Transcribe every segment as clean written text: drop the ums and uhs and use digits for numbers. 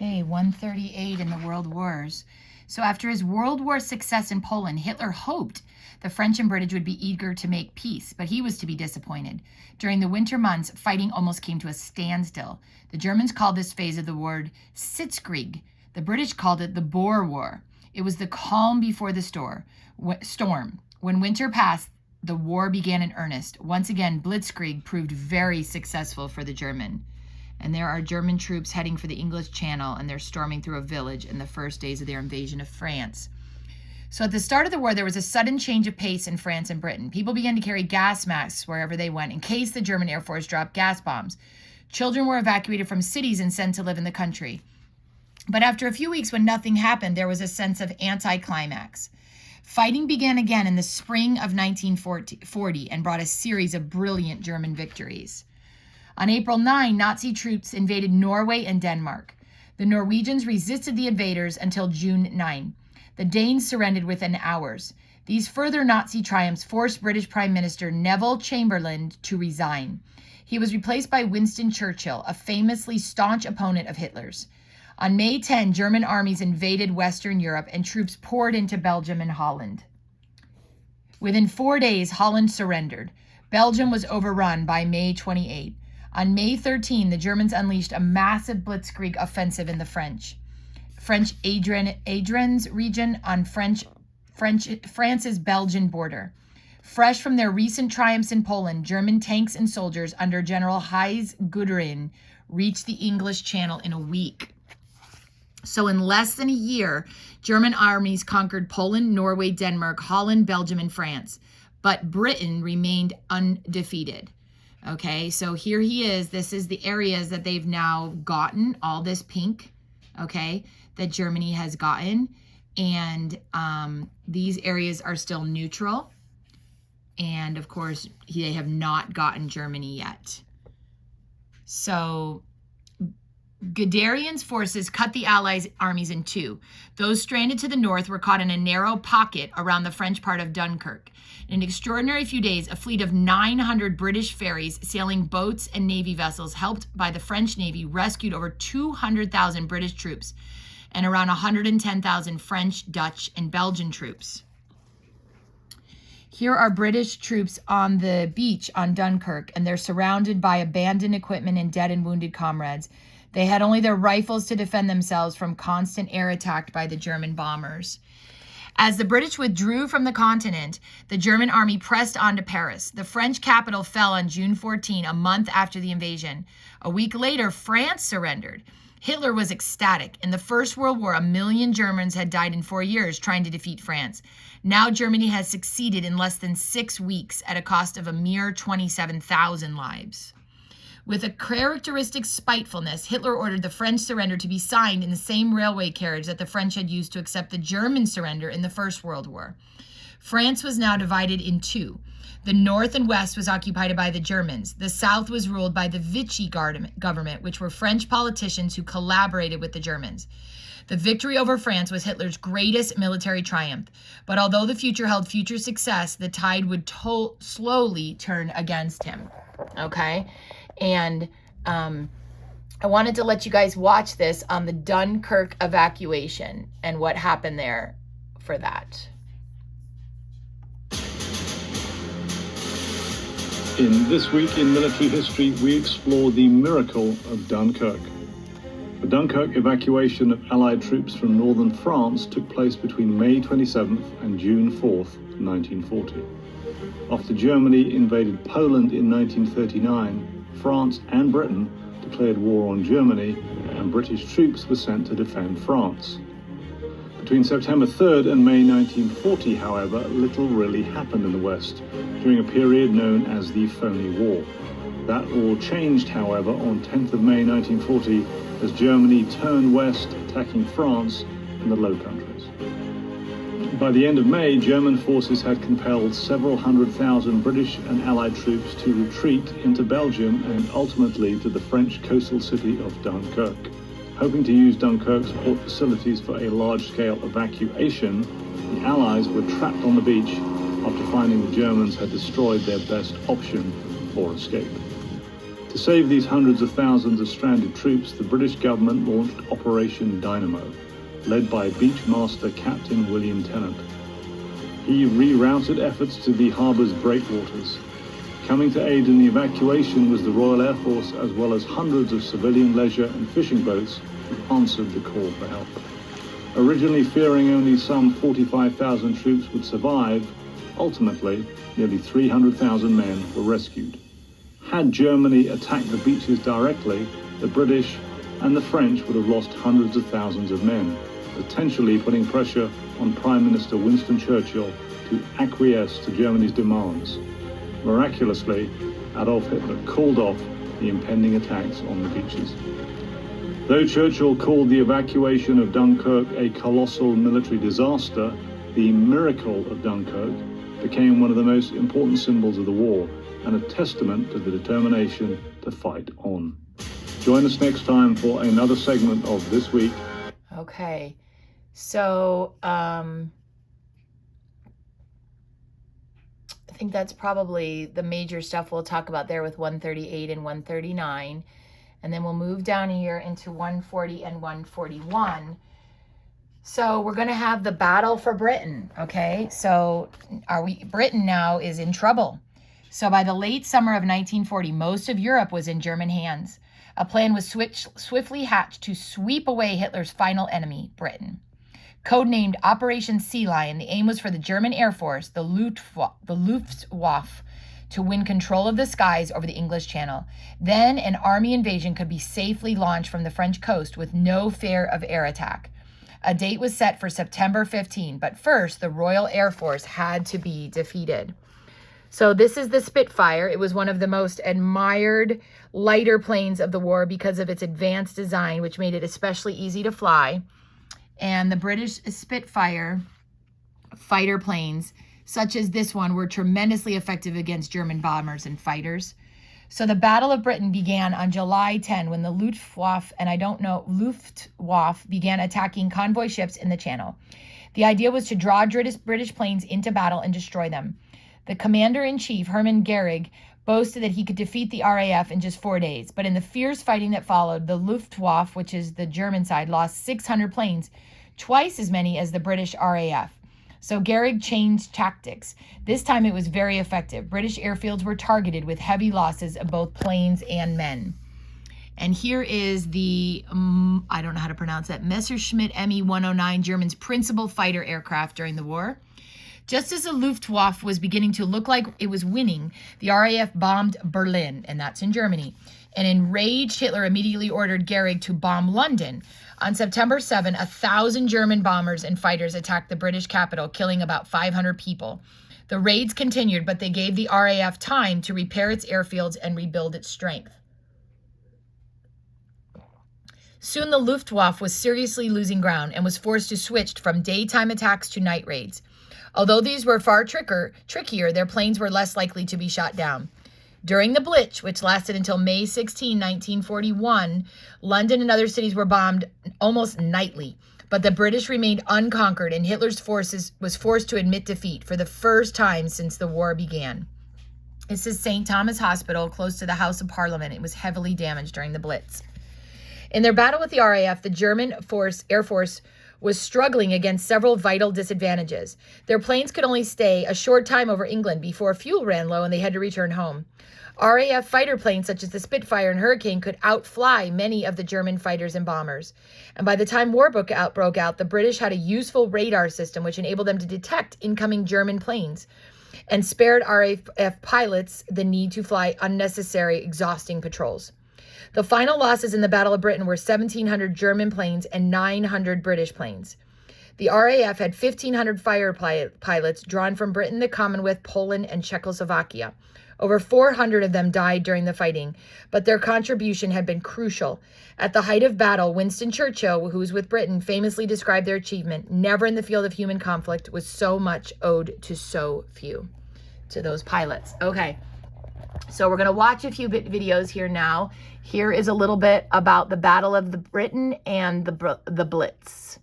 Okay, 138 in the World Wars. So after his World War success in Poland, Hitler hoped the French and British would be eager to make peace, but he was to be disappointed. During the winter months, fighting almost came to a standstill. The Germans called this phase of the war Sitzkrieg. The British called it the Boer War. It was the calm before the storm. When winter passed, the war began in earnest. Once again, Blitzkrieg proved very successful for the German. And there are German troops heading for the English Channel, and they're storming through a village in the first days of their invasion of France. So at the start of the war, there was a sudden change of pace in France and Britain. People began to carry gas masks wherever they went in case the German Air Force dropped gas bombs. Children were evacuated from cities and sent to live in the country. But after a few weeks when nothing happened, there was a sense of anticlimax. Fighting began again in the spring of 1940 and brought a series of brilliant German victories. On April 9, Nazi troops invaded Norway and Denmark. The Norwegians resisted the invaders until June 9. The Danes surrendered within hours. These further Nazi triumphs forced British Prime Minister Neville Chamberlain to resign. He was replaced by Winston Churchill, a famously staunch opponent of Hitler's. On May 10, German armies invaded Western Europe and troops poured into Belgium and Holland. Within 4 days, Holland surrendered. Belgium was overrun by May 28. On May 13, the Germans unleashed a massive blitzkrieg offensive in the French Ardennes region on France's Belgian border. Fresh from their recent triumphs in Poland, German tanks and soldiers under General Heinz Guderian reached the English Channel in a week. So in less than a year, German armies conquered Poland, Norway, Denmark, Holland, Belgium, and France. But Britain remained undefeated. Okay, so here he is. This is the areas that they've now gotten, all this pink, okay, that Germany has gotten. And these areas are still neutral. And of course, they have not gotten Germany yet. So Guderian's forces cut the Allies' armies in two. Those stranded to the north were caught in a narrow pocket around the French part of Dunkirk. In an extraordinary few days, a fleet of 900 British ferries, sailing boats and Navy vessels, helped by the French Navy, rescued over 200,000 British troops and around 110,000 French, Dutch, and Belgian troops. Here are British troops on the beach on Dunkirk, and they're surrounded by abandoned equipment and dead and wounded comrades. They had only their rifles to defend themselves from constant air attack by the German bombers. As the British withdrew from the continent, the German army pressed on to Paris. The French capital fell on June 14, a month after the invasion. A week later, France surrendered. Hitler was ecstatic. In the First World War, 1 million Germans had died in 4 years trying to defeat France. Now Germany has succeeded in less than 6 weeks at a cost of a mere 27,000 lives. With a characteristic spitefulness, Hitler ordered the French surrender to be signed in the same railway carriage that the French had used to accept the German surrender in the First World War. France was now divided in two. The north and west was occupied by the Germans. The south was ruled by the Vichy government, which were French politicians who collaborated with the Germans. The victory over France was Hitler's greatest military triumph. But although the future held future success, the tide would slowly turn against him. Okay? And I wanted to let you guys watch this on the Dunkirk evacuation and what happened there for that. In This Week in Military History, we explore the miracle of Dunkirk. The Dunkirk evacuation of Allied troops from northern France took place between May 27th and June 4th, 1940. After Germany invaded Poland in 1939, France and Britain declared war on Germany, and British troops were sent to defend France. Between September 3rd and May 1940, however, little really happened in the West during a period known as the Phony War. That all changed, however, on 10th of May 1940 as Germany turned west, attacking France and the Low Countries. By the end of May, German forces had compelled several 100,000 British and Allied troops to retreat into Belgium and ultimately to the French coastal city of Dunkirk. Hoping to use Dunkirk's port facilities for a large-scale evacuation, the Allies were trapped on the beach after finding the Germans had destroyed their best option for escape. To save these hundreds of thousands of stranded troops, the British government launched Operation Dynamo, led by Beachmaster Captain William Tennant. He rerouted efforts to the harbour's breakwaters. Coming to aid in the evacuation was the Royal Air Force, as well as hundreds of civilian leisure and fishing boats who answered the call for help. Originally fearing only some 45,000 troops would survive, ultimately nearly 300,000 men were rescued. Had Germany attacked the beaches directly, the British and the French would have lost hundreds of thousands of men, potentially putting pressure on Prime Minister Winston Churchill to acquiesce to Germany's demands. Miraculously, Adolf Hitler called off the impending attacks on the beaches. Though Churchill called the evacuation of Dunkirk a colossal military disaster, the miracle of Dunkirk became one of the most important symbols of the war and a testament to the determination to fight on. Join us next time for another segment of This Week. Okay, so I think that's probably the major stuff we'll talk about there with 138 and 139. And then we'll move down here into 140 and 141. So we're going to have the battle for Britain, okay? So Britain now is in trouble. So by the late summer of 1940, most of Europe was in German hands. A plan was swiftly hatched to sweep away Hitler's final enemy, Britain. Codenamed Operation Sea Lion, the aim was for the German Air Force, the Luftwaffe, to win control of the skies over the English Channel. Then an army invasion could be safely launched from the French coast with no fear of air attack. A date was set for September 15, but first the Royal Air Force had to be defeated. So this is the Spitfire. It was one of the most admired lighter planes of the war because of its advanced design, which made it especially easy to fly. And the British Spitfire fighter planes, such as this one, were tremendously effective against German bombers and fighters. So the Battle of Britain began on July 10 when the Luftwaffe began attacking convoy ships in the Channel. The idea was to draw British planes into battle and destroy them. The commander-in-chief, Hermann Göring, boasted that he could defeat the RAF in just 4 days. But in the fierce fighting that followed, the Luftwaffe, which is the German side, lost 600 planes, twice as many as the British RAF. So Göring changed tactics. This time it was very effective. British airfields were targeted with heavy losses of both planes and men. And here is the, I don't know how to pronounce that, Messerschmitt Me-109, Germany's principal fighter aircraft during the war. Just as the Luftwaffe was beginning to look like it was winning, the RAF bombed Berlin, and that's in Germany. An enraged Hitler immediately ordered Göring to bomb London. On September 7, 1,000 German bombers and fighters attacked the British capital, killing about 500 people. The raids continued, but they gave the RAF time to repair its airfields and rebuild its strength. Soon the Luftwaffe was seriously losing ground and was forced to switch from daytime attacks to night raids. Although these were far trickier, their planes were less likely to be shot down. During the Blitz, which lasted until May 16, 1941, London and other cities were bombed almost nightly. But the British remained unconquered, and Hitler's forces was forced to admit defeat for the first time since the war began. This is St. Thomas Hospital, close to the House of Parliament. It was heavily damaged during the Blitz. In their battle with the RAF, the German Air Force was struggling against several vital disadvantages. Their planes could only stay a short time over England before fuel ran low and they had to return home. RAF fighter planes such as the Spitfire and Hurricane could outfly many of the German fighters and bombers. And by the time war broke out, the British had a useful radar system which enabled them to detect incoming German planes and spared RAF pilots the need to fly unnecessary, exhausting patrols. The final losses in the Battle of Britain were 1,700 German planes and 900 British planes. The RAF had 1,500 fighter pilots drawn from Britain, the Commonwealth, Poland, and Czechoslovakia. Over 400 of them died during the fighting, but their contribution had been crucial. At the height of battle, Winston Churchill, who was with Britain, famously described their achievement: "Never in the field of human conflict was so much owed to so few," to those pilots. Okay. So we're going to watch a few videos here now. Here is a little bit about the Battle of the Britain and the Blitz.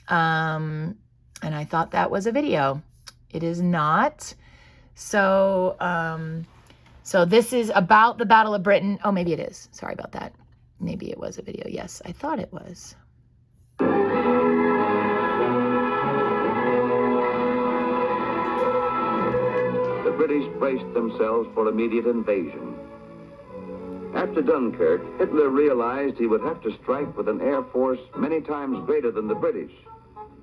And I thought that was a video. It is not. So So this is about the Battle of Britain. Oh, maybe it is. Sorry about that. Maybe it was a video. Yes, I thought it was. The British braced themselves for immediate invasion. After Dunkirk, Hitler realized he would have to strike with an air force many times greater than the British.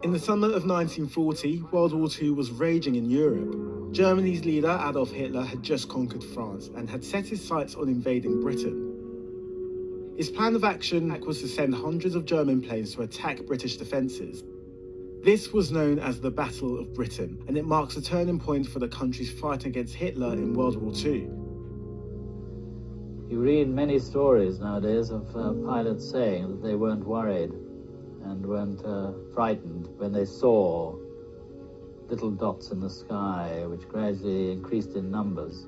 In the summer of 1940, World War II was raging in Europe. Germany's leader, Adolf Hitler, had just conquered France and had set his sights on invading Britain. His plan of action was to send hundreds of German planes to attack British defences. This was known as the Battle of Britain, and it marks a turning point for the country's fight against Hitler in World War II. You read many stories nowadays of pilots saying that they weren't worried and weren't frightened when they saw little dots in the sky which gradually increased in numbers.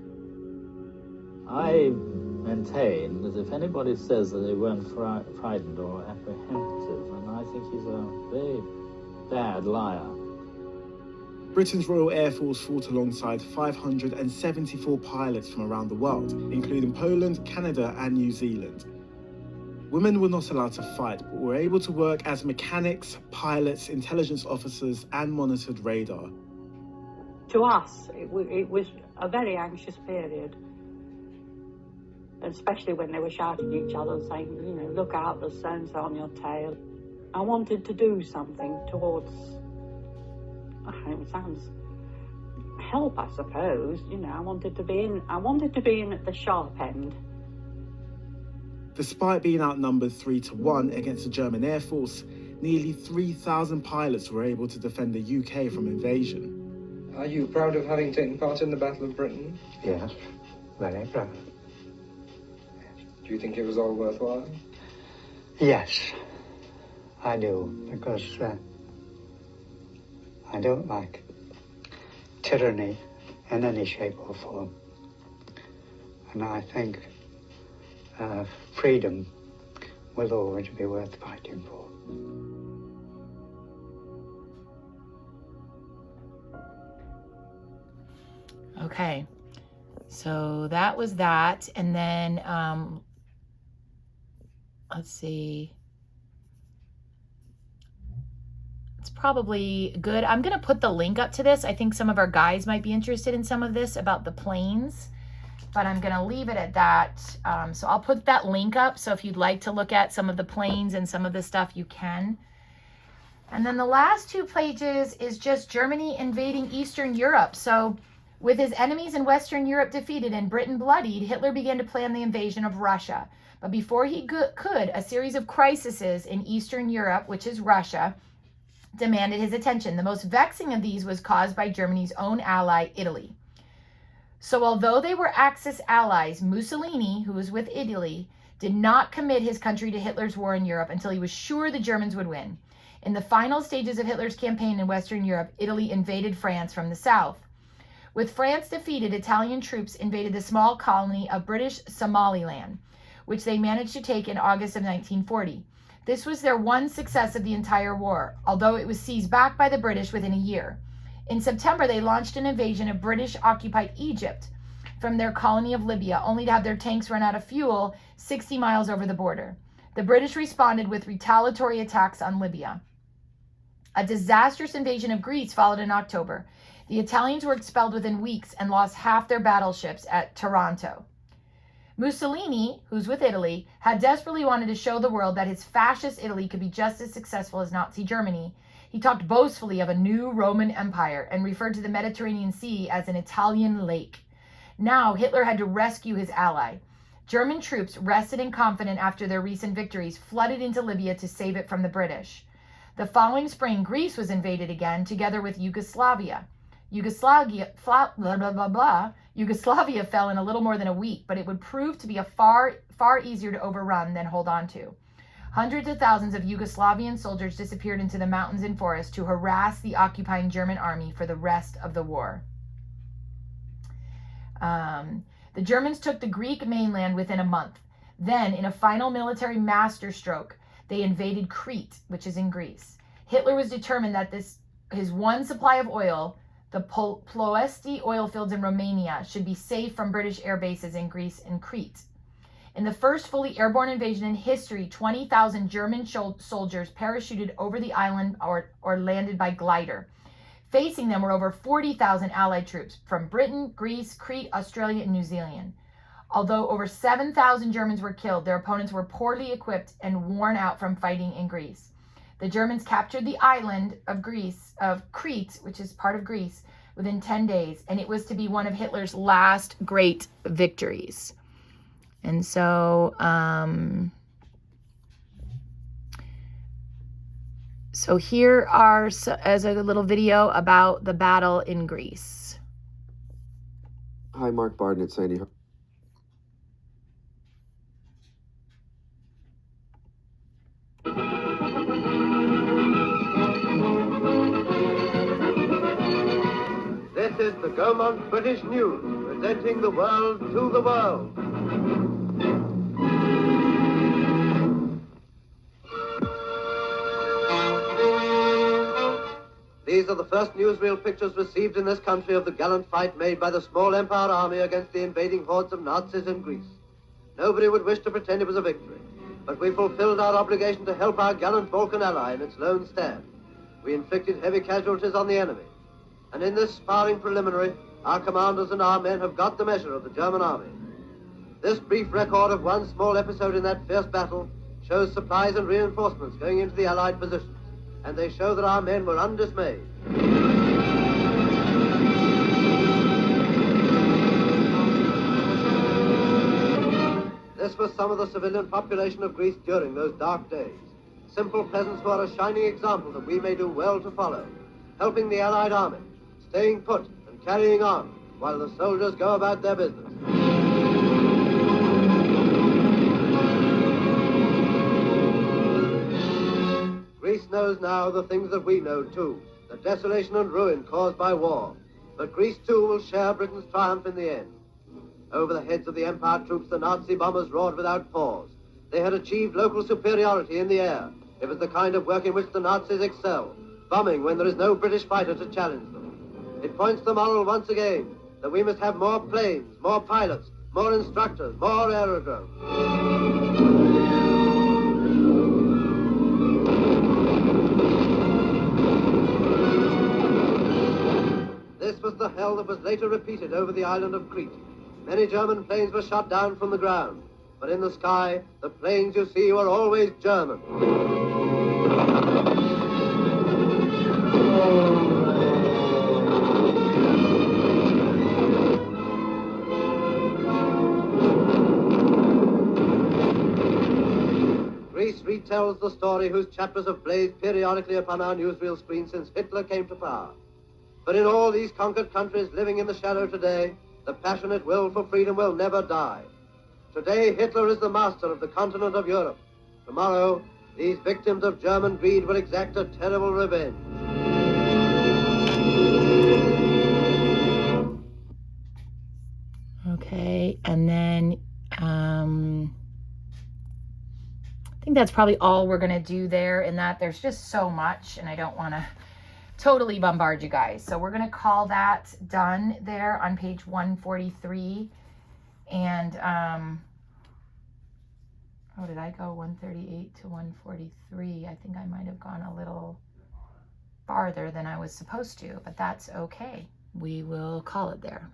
I maintain that if anybody says that they weren't frightened or apprehensive, then I think he's a very bad liar. Britain's Royal Air Force fought alongside 574 pilots from around the world, including Poland, Canada, and New Zealand. Women were not allowed to fight, but were able to work as mechanics, pilots, intelligence officers, and monitored radar. To us, it was a very anxious period, especially when they were shouting at each other and saying, you know, look out, there's so-and-so on your tail. I wanted to do something towards, it sounds, help, I suppose. You know, I wanted to be in at the sharp end. Despite being outnumbered 3-1 against the German Air Force, nearly 3,000 pilots were able to defend the UK from invasion. Are you proud of having taken part in the Battle of Britain? Yes, very proud. Do you think it was all worthwhile? Yes, I do, because I don't like tyranny in any shape or form. And I think freedom will always be worth fighting for. Okay, so that was that. And then, let's see. It's probably good. I'm going to put the link up to this. I think some of our guys might be interested in some of this about the planes, but I'm going to leave it at that. So I'll put that link up. So if you'd like to look at some of the planes and some of the stuff, you can. And then the last 2 pages is just Germany invading Eastern Europe. So with his enemies in Western Europe defeated and Britain bloodied, Hitler began to plan the invasion of Russia. But before he could, a series of crises in Eastern Europe, which is Russia, demanded his attention. The most vexing of these was caused by Germany's own ally, Italy. So although they were Axis allies, Mussolini, who was with Italy, did not commit his country to Hitler's war in Europe until he was sure the Germans would win. In the final stages of Hitler's campaign in Western Europe, Italy invaded France from the south. With France defeated, Italian troops invaded the small colony of British Somaliland, which they managed to take in August of 1940. This was their one success of the entire war, although it was seized back by the British within a year. In September, they launched an invasion of British-occupied Egypt from their colony of Libya, only to have their tanks run out of fuel 60 miles over the border. The British responded with retaliatory attacks on Libya. A disastrous invasion of Greece followed in October. The Italians were expelled within weeks and lost half their battleships at Taranto. Mussolini, who's with Italy, had desperately wanted to show the world that his fascist Italy could be just as successful as Nazi Germany. He talked boastfully of a new Roman Empire and referred to the Mediterranean Sea as an Italian lake. Now Hitler had to rescue his ally. German troops, rested and confident after their recent victories, flooded into Libya to save it from the British. The following spring, Greece was invaded again, together with Yugoslavia. Yugoslavia fell in a little more than a week, but it would prove to be a far easier to overrun than hold on to. Hundreds of thousands of Yugoslavian soldiers disappeared into the mountains and forests to harass the occupying German army for the rest of the war. The Germans took the Greek mainland within a month. Then, in a final military masterstroke, they invaded Crete, which is in Greece. Hitler was determined that his one supply of oil, The Ploesti oil fields in Romania should be safe from British air bases in Greece and Crete. In the first fully airborne invasion in history, 20,000 German soldiers parachuted over the island or landed by glider. Facing them were over 40,000 Allied troops from Britain, Greece, Crete, Australia, and New Zealand. Although over 7,000 Germans were killed, their opponents were poorly equipped and worn out from fighting in Greece. The Germans captured the island of Crete, which is part of Greece, within 10 days, and it was to be one of Hitler's last great victories. And so, so here are as a little video about the battle in Greece. Hi, Mark Barden at Sandy Hook. This is the Gaumont British News, presenting the world to the world. These are the first newsreel pictures received in this country of the gallant fight made by the small Empire Army against the invading hordes of Nazis in Greece. Nobody would wish to pretend it was a victory, but we fulfilled our obligation to help our gallant Balkan ally in its lone stand. We inflicted heavy casualties on the enemy, and in this sparring preliminary, our commanders and our men have got the measure of the German army. This brief record of one small episode in that fierce battle shows supplies and reinforcements going into the Allied positions, and they show that our men were undismayed. This was some of the civilian population of Greece during those dark days. Simple peasants who are a shining example that we may do well to follow, helping the Allied army, staying put and carrying on while the soldiers go about their business. Greece knows now the things that we know too, the desolation and ruin caused by war. But Greece too will share Britain's triumph in the end. Over the heads of the Empire troops, the Nazi bombers roared without pause. They had achieved local superiority in the air. It was the kind of work in which the Nazis excel, bombing when there is no British fighter to challenge them. It points the moral once again that we must have more planes, more pilots, more instructors, more aerodromes. This was the hell that was later repeated over the island of Crete. Many German planes were shot down from the ground, but in the sky, the planes you see were always German. Greece retells the story whose chapters have blazed periodically upon our newsreel screen since Hitler came to power. But in all these conquered countries living in the shadow today, the passionate will for freedom will never die. Today, Hitler is the master of the continent of Europe. Tomorrow, these victims of German greed will exact a terrible revenge. Okay, and then I think that's probably all we're going to do there in that. There's just so much, and I don't want to totally bombard you guys. So we're going to call that done there on page 143. And, oh, did I go 138 to 143? I think I might have gone a little farther than I was supposed to, but that's okay. We will call it there.